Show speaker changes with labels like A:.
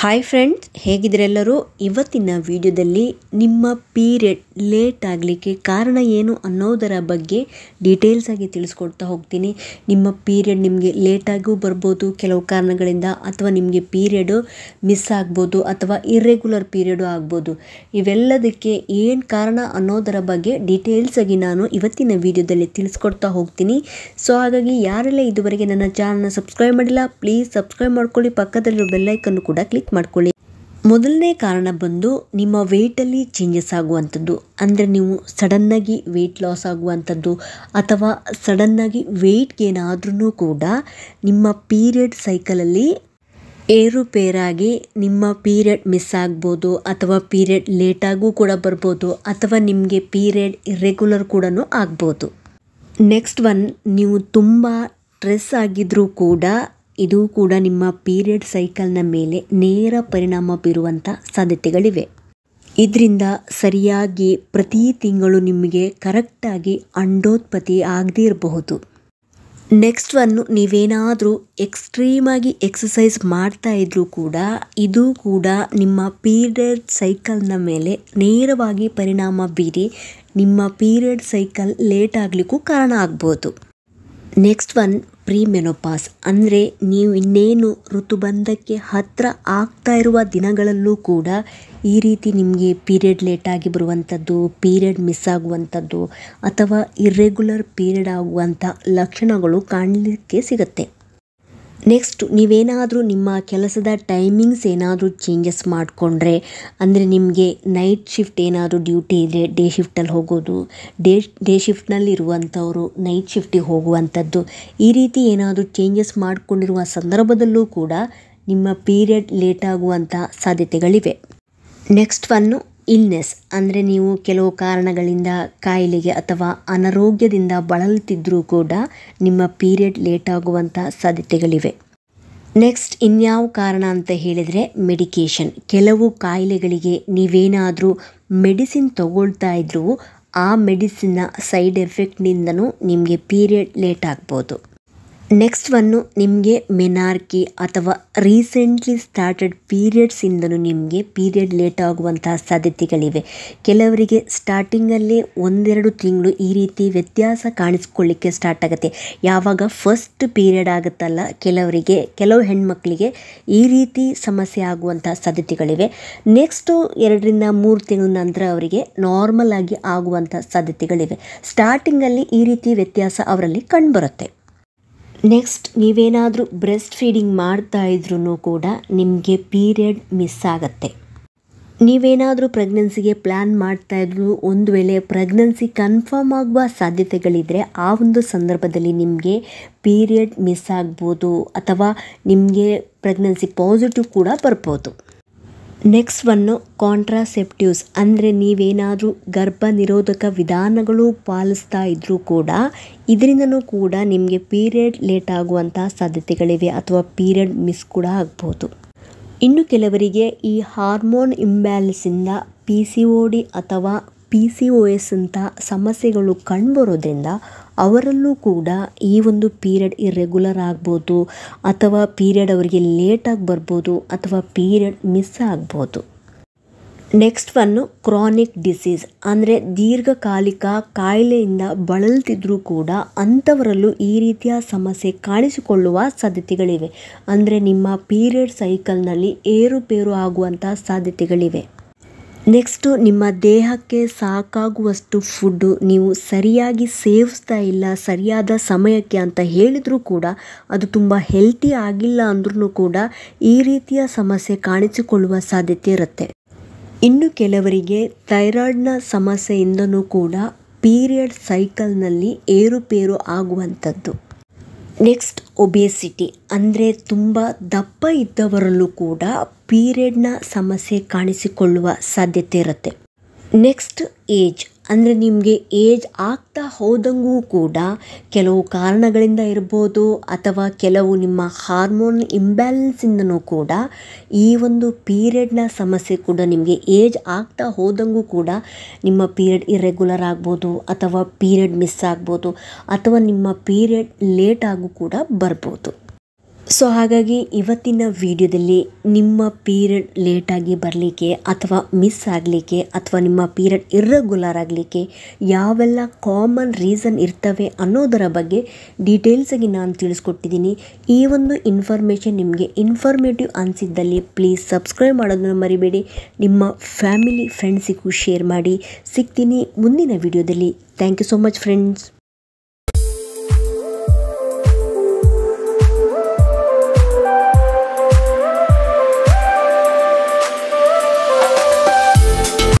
A: Hi friends, ಹೇಗಿದ್ದೀರೆಲ್ಲರೂ? ಇವತ್ತಿನ ವಿಡಿಯೋದಲ್ಲಿ ನಿಮ್ಮ ಪೀರಿಯಡ್ ಲೇಟ್ ಆಗಲಿಕ್ಕೆ ಕಾರಣ ಏನು ಅನ್ನೋದರ ಬಗ್ಗೆ ಡೀಟೇಲ್ಸ್ ಆಗಿ ತಿಳಿಸ್ಕೊಡ್ತಾ ಹೋಗ್ತೀನಿ. ನಿಮ್ಮ ಪೀರಿಯಡ್ ನಿಮಗೆ ಲೇಟಾಗೂ ಬರ್ಬೋದು ಕೆಲವು ಕಾರಣಗಳಿಂದ, ಅಥವಾ ನಿಮಗೆ ಪೀರಿಯಡು ಮಿಸ್ ಆಗ್ಬೋದು, ಅಥವಾ ಇರ್ರೆಗ್ಯುಲರ್ ಪೀರಿಯಡು ಆಗ್ಬೋದು. ಇವೆಲ್ಲದಕ್ಕೆ ಏನು ಕಾರಣ ಅನ್ನೋದರ ಬಗ್ಗೆ ಡೀಟೇಲ್ಸ್ ಆಗಿ ನಾನು ಇವತ್ತಿನ ವಿಡಿಯೋದಲ್ಲಿ ತಿಳಿಸ್ಕೊಡ್ತಾ ಹೋಗ್ತೀನಿ. ಸೊ ಹಾಗಾಗಿ ಯಾರೆಲ್ಲ ಇದುವರೆಗೆ ನನ್ನ ಚಾನಲ್ನ ಸಬ್ಸ್ಕ್ರೈಬ್ ಮಾಡಿಲ್ಲ, ಪ್ಲೀಸ್ ಸಬ್ಸ್ಕ್ರೈಬ್ ಮಾಡ್ಕೊಳ್ಳಿ, ಪಕ್ಕದಲ್ಲಿರೋ ಬೆಲ್ಲೈಕನ್ನು ಕೂಡ ಕ್ಲಿಕ್ ಮಾಡ್ಕೊಳ್ಳಿ. ಮೊದಲನೇ ಕಾರಣ ಬಂದು ನಿಮ್ಮ ವೆಯ್ಟಲ್ಲಿ ಚೇಂಜಸ್ ಆಗುವಂಥದ್ದು. ಅಂದರೆ ನೀವು ಸಡನ್ನಾಗಿ ವೆಯ್ಟ್ ಲಾಸ್ ಆಗುವಂಥದ್ದು, ಅಥವಾ ಸಡನ್ನಾಗಿ ವೆಯ್ಟ್ ಗೇನ್ ಆದ್ರೂ ಕೂಡ ನಿಮ್ಮ ಪೀರಿಯಡ್ ಸೈಕಲಲ್ಲಿ ಏರುಪೇರಾಗಿ ನಿಮ್ಮ ಪೀರಿಯಡ್ ಮಿಸ್ ಆಗ್ಬೋದು, ಅಥವಾ ಪೀರಿಯಡ್ ಲೇಟಾಗೂ ಕೂಡ ಬರ್ಬೋದು, ಅಥವಾ ನಿಮಗೆ ಪೀರಿಯಡ್ ಇರ್ರೆಗ್ಯುಲರ್ ಕೂಡ ಆಗ್ಬೋದು. ನೆಕ್ಸ್ಟ್ ಒನ್, ನೀವು ತುಂಬ ಸ್ಟ್ರೆಸ್ ಆಗಿದ್ರೂ ಕೂಡ ಇದು ಕೂಡ ನಿಮ್ಮ ಪೀರಿಯಡ್ ಸೈಕಲ್ನ ಮೇಲೆ ನೇರ ಪರಿಣಾಮ ಬೀರುವಂಥ ಸಾಧ್ಯತೆಗಳಿವೆ. ಇದರಿಂದ ಸರಿಯಾಗಿ ಪ್ರತಿ ತಿಂಗಳು ನಿಮಗೆ ಕರೆಕ್ಟಾಗಿ ಅಂಡೋತ್ಪತ್ತಿ ಆಗದೇ ಇರಬಹುದು. ನೆಕ್ಸ್ಟ್ ಒನ್ನು, ನೀವೇನಾದರೂ ಎಕ್ಸ್ಟ್ರೀಮಾಗಿ ಎಕ್ಸಸೈಸ್ ಮಾಡ್ತಾ ಇದ್ರೂ ಕೂಡ ಇದು ಕೂಡ ನಿಮ್ಮ ಪೀರಿಯಡ್ ಸೈಕಲ್ನ ಮೇಲೆ ನೇರವಾಗಿ ಪರಿಣಾಮ ಬೀರಿ ನಿಮ್ಮ ಪೀರಿಯಡ್ ಸೈಕಲ್ ಲೇಟ್ ಆಗಲಿಕ್ಕೂ ಕಾರಣ ಆಗ್ಬೋದು. Next one, premenopause. ಅಂದರೆ ನೀವು ಇನ್ನೇನು ಋತುಬಂಧಕ್ಕೆ ಹತ್ತಿರ ಆಗ್ತಾ ಇರುವ ದಿನಗಳಲ್ಲೂ ಕೂಡ ಈ ರೀತಿ ನಿಮಗೆ ಪೀರಿಯಡ್ ಲೇಟಾಗಿ ಬರುವಂಥದ್ದು, ಪೀರಿಯಡ್ ಮಿಸ್ ಆಗುವಂಥದ್ದು, ಅಥವಾ ಇರ್ರೆಗ್ಯುಲರ್ ಪೀರಿಯಡ್ ಆಗುವಂಥ ಲಕ್ಷಣಗಳು ಕಾಣಲಿಕ್ಕೆ ಸಿಗುತ್ತೆ. ನೆಕ್ಸ್ಟ್, ನೀವೇನಾದರೂ ನಿಮ್ಮ ಕೆಲಸದ ಟೈಮಿಂಗ್ಸ್ ಏನಾದರೂ ಚೇಂಜಸ್ ಮಾಡಿಕೊಂಡ್ರೆ, ಅಂದರೆ ನಿಮಗೆ ನೈಟ್ ಶಿಫ್ಟ್ ಏನಾದರೂ ಡ್ಯೂಟಿ ಇದ್ದರೆ ಡೇ ಶಿಫ್ಟಲ್ಲಿ ಹೋಗೋದು, ಡೇ ಶಿಫ್ಟ್ನಲ್ಲಿ ಇರುವಂಥವರು ನೈಟ್ ಶಿಫ್ಟಿಗೆ ಹೋಗುವಂಥದ್ದು, ಈ ರೀತಿ ಏನಾದರೂ ಚೇಂಜಸ್ ಮಾಡಿಕೊಂಡಿರುವ ಸಂದರ್ಭದಲ್ಲೂ ಕೂಡ ನಿಮ್ಮ ಪೀರಿಯಡ್ ಲೇಟ್ ಆಗುವಂಥ ಸಾಧ್ಯತೆಗಳಿವೆ. Next one, illness. ಅಂದರೆ ನೀವು ಕೆಲವು ಕಾರಣಗಳಿಂದ ಕಾಯಿಲೆಗೆ ಅಥವಾ ಅನಾರೋಗ್ಯದಿಂದ ಬಳಲುತ್ತಿದ್ದರೂ ಕೂಡ ನಿಮ್ಮ ಪೀರಿಯಡ್ ಲೇಟ್ ಆಗುವಂಥ ಸಾಧ್ಯತೆಗಳಿವೆ. ನೆಕ್ಸ್ಟ್, ಇನ್ಯಾವ ಕಾರಣ ಅಂತ ಹೇಳಿದರೆ ಮೆಡಿಕೇಷನ್. ಕೆಲವು ಕಾಯಿಲೆಗಳಿಗೆ ನೀವೇನಾದರೂ ಮೆಡಿಸಿನ್ ತಗೊಳ್ತಾ ಇದ್ರೂ ಆ ಮೆಡಿಸಿನ್ನ ಸೈಡ್ ಎಫೆಕ್ಟ್ನಿಂದನೂ ನಿಮಗೆ ಪೀರಿಯಡ್ ಲೇಟ್ ಆಗ್ಬೋದು. ನೆಕ್ಸ್ಟ್ ಒನ್ನು, ನಿಮಗೆ ಮೆನಾರ್ಕಿ ಅಥವಾ ರೀಸೆಂಟ್ಲಿ ಸ್ಟಾರ್ಟೆಡ್ ಪೀರಿಯಡ್ಸಿಂದನೂ ನಿಮಗೆ ಪೀರಿಯಡ್ ಲೇಟ್ ಆಗುವಂಥ ಸಾಧ್ಯತೆಗಳಿವೆ. ಕೆಲವರಿಗೆ ಸ್ಟಾರ್ಟಿಂಗಲ್ಲೇ 1-2 ತಿಂಗಳು ಈ ರೀತಿ ವ್ಯತ್ಯಾಸ ಕಾಣಿಸ್ಕೊಳ್ಳಿಕ್ಕೆ ಸ್ಟಾರ್ಟ್ ಆಗುತ್ತೆ. ಯಾವಾಗ ಫಸ್ಟ್ ಪೀರಿಯಡ್ ಆಗುತ್ತಲ್ಲ, ಕೆಲವು ಹೆಣ್ಮಕ್ಳಿಗೆ ಈ ರೀತಿ ಸಮಸ್ಯೆ ಆಗುವಂಥ ಸಾಧ್ಯತೆಗಳಿವೆ. ನೆಕ್ಸ್ಟು 2-3 ತಿಂಗಳ ನಂತರ ಅವರಿಗೆ ನಾರ್ಮಲ್ ಆಗಿ ಆಗುವಂಥ ಸಾಧ್ಯತೆಗಳಿವೆ. ಸ್ಟಾರ್ಟಿಂಗಲ್ಲಿ ಈ ರೀತಿ ವ್ಯತ್ಯಾಸ ಅವರಲ್ಲಿ ಕಂಡುಬರುತ್ತೆ. ನೆಕ್ಸ್ಟ್, ನೀವೇನಾದರೂ ಬ್ರೆಸ್ಟ್ ಫೀಡಿಂಗ್ ಮಾಡ್ತಾ ಇದ್ರೂ ಕೂಡ ನಿಮಗೆ ಪೀರಿಯಡ್ ಮಿಸ್ ಆಗುತ್ತೆ. ನೀವೇನಾದರೂ ಪ್ರೆಗ್ನೆನ್ಸಿಗೆ ಪ್ಲ್ಯಾನ್ ಮಾಡ್ತಾ ಇದ್ರೂ ಒಂದು ವೇಳೆ ಪ್ರೆಗ್ನೆನ್ಸಿ ಕನ್ಫರ್ಮ್ ಆಗುವ ಸಾಧ್ಯತೆಗಳಿದ್ದರೆ ಆ ಒಂದು ಸಂದರ್ಭದಲ್ಲಿ ನಿಮಗೆ ಪೀರಿಯಡ್ ಮಿಸ್ ಆಗ್ಬೋದು, ಅಥವಾ ನಿಮಗೆ ಪ್ರೆಗ್ನೆನ್ಸಿ ಪಾಸಿಟಿವ್ ಕೂಡ ಬರ್ಬೋದು. Next one, contraceptives. ಅಂದರೆ ನೀವೇನಾದರೂ ಗರ್ಭ ನಿರೋಧಕ ವಿಧಾನಗಳು ಪಾಲಿಸ್ತಾ ಇದ್ರೂ ಕೂಡ ಇದರಿಂದನೂ ಕೂಡ ನಿಮಗೆ ಪೀರಿಯಡ್ ಲೇಟ್ ಆಗುವಂಥ ಸಾಧ್ಯತೆಗಳಿವೆ, ಅಥವಾ ಪೀರಿಯಡ್ ಮಿಸ್ ಕೂಡ ಆಗ್ಬೋದು. ಇನ್ನು ಕೆಲವರಿಗೆ ಈ ಹಾರ್ಮೋನ್ ಇಂಬ್ಯಾಲೆನ್ಸಿಂದ PCOD ಅಥವಾ PCOS ಅಂತ ಸಮಸ್ಯೆಗಳು ಕಂಡುಬರೋದ್ರಿಂದ ಅವರಲ್ಲೂ ಕೂಡ ಈ ಒಂದು ಪೀರಿಯಡ್ ಇರ್ರೆಗ್ಯುಲರ್ ಆಗ್ಬೋದು, ಅಥವಾ ಪೀರಿಯಡ್ ಅವರಿಗೆ ಲೇಟಾಗಿ ಬರ್ಬೋದು, ಅಥವಾ ಪೀರಿಯಡ್ ಮಿಸ್ ಆಗ್ಬೋದು. Next one, chronic disease. ಅಂದರೆ ದೀರ್ಘಕಾಲಿಕ ಕಾಯಿಲೆಯಿಂದ ಬಳಲ್ತಿದ್ರೂ ಕೂಡ ಅಂಥವರಲ್ಲೂ ಈ ರೀತಿಯ ಸಮಸ್ಯೆ ಕಾಣಿಸಿಕೊಳ್ಳುವ ಸಾಧ್ಯತೆಗಳಿವೆ. ಅಂದರೆ ನಿಮ್ಮ ಪೀರಿಯಡ್ ಸೈಕಲ್ನಲ್ಲಿ ಏರುಪೇರು ಆಗುವಂಥ ಸಾಧ್ಯತೆಗಳಿವೆ. ನೆಕ್ಸ್ಟು, ನಿಮ್ಮ ದೇಹಕ್ಕೆ ಸಾಕಾಗುವಷ್ಟು ಫುಡ್ಡು ನೀವು ಸರಿಯಾಗಿ ಸೇವಿಸ್ತಾ ಇಲ್ಲ ಸರಿಯಾದ ಸಮಯಕ್ಕೆ ಅಂತ ಹೇಳಿದರೂ ಕೂಡ ಅದು ತುಂಬ ಹೆಲ್ತಿ ಆಗಿಲ್ಲ ಅಂದ್ರೂ ಕೂಡ ಈ ರೀತಿಯ ಸಮಸ್ಯೆ ಕಾಣಿಸಿಕೊಳ್ಳುವ ಸಾಧ್ಯತೆ ಇರುತ್ತೆ. ಇನ್ನು ಕೆಲವರಿಗೆ ಥೈರಾಯ್ಡ್ನ ಸಮಸ್ಯೆಯಿಂದನೂ ಕೂಡ ಪೀರಿಯಡ್ ಸೈಕಲ್ನಲ್ಲಿ ಏರುಪೇರು ಆಗುವಂಥದ್ದು. Next, obesity. ಅಂದರೆ ತುಂಬ ದಪ್ಪ ಇದ್ದವರಲ್ಲೂ ಕೂಡ ಪೀರಿಯಡ್ನ ಸಮಸ್ಯೆ ಕಾಣಿಸಿಕೊಳ್ಳುವ ಸಾಧ್ಯತೆ ಇರುತ್ತೆ. Next, age. ಅಂದರೆ ನಿಮಗೆ ಏಜ್ ಆಗ್ತಾ ಹೋದಂಗೂ ಕೂಡ ಕೆಲವು ಕಾರಣಗಳಿಂದ ಇರ್ಬೋದು, ಅಥವಾ ಕೆಲವು ನಿಮ್ಮ ಹಾರ್ಮೋನ್ ಇಂಬ್ಯಾಲೆನ್ಸಿಂದನೂ ಕೂಡ ಈ ಒಂದು ಪೀರಿಯಡ್ನ ಸಮಸ್ಯೆ ಕೂಡ ನಿಮಗೆ ಏಜ್ ಆಗ್ತಾ ಹೋದಂಗೂ ಕೂಡ ನಿಮ್ಮ ಪೀರಿಯಡ್ ಇರ್ರೆಗ್ಯುಲರ್ ಆಗ್ಬೋದು, ಅಥವಾ ಪೀರಿಯಡ್ ಮಿಸ್ ಆಗ್ಬೋದು, ಅಥವಾ ನಿಮ್ಮ ಪೀರಿಯಡ್ ಲೇಟ್ ಆಗು ಕೂಡ ಬರ್ಬೋದು. ಸೊ ಹಾಗಾಗಿ ಇವತ್ತಿನ ವಿಡಿಯೋದಲ್ಲಿ ನಿಮ್ಮ ಪೀರಿಯಡ್ ಲೇಟಾಗಿ ಬರಲಿಕ್ಕೆ ಅಥವಾ ಮಿಸ್ ಆಗಲಿಕ್ಕೆ ಅಥವಾ ನಿಮ್ಮ ಪೀರಿಯಡ್ ಇರ್ರೆಗ್ಯುಲರ್ ಆಗಲಿಕ್ಕೆ ಯಾವೆಲ್ಲ ಕಾಮನ್ ರೀಸನ್ ಇರ್ತವೆ ಅನ್ನೋದರ ಬಗ್ಗೆ ಡೀಟೇಲ್ಸಾಗಿ ನಾನು ತಿಳಿಸ್ಕೊಟ್ಟಿದ್ದೀನಿ. ಈ ಒಂದು ಇನ್ಫಾರ್ಮೇಷನ್ ನಿಮಗೆ ಇನ್ಫಾರ್ಮೇಟಿವ್ ಅನಿಸಿದ್ದಲ್ಲಿ ಪ್ಲೀಸ್ ಸಬ್ಸ್ಕ್ರೈಬ್ ಮಾಡೋದನ್ನು ಮರಿಬೇಡಿ. ನಿಮ್ಮ ಫ್ಯಾಮಿಲಿ ಫ್ರೆಂಡ್ಸಿಗೂ ಶೇರ್ ಮಾಡಿ. ಸಿಗ್ತೀನಿ ಮುಂದಿನ ವಿಡಿಯೋದಲ್ಲಿ. Thank you so much friends.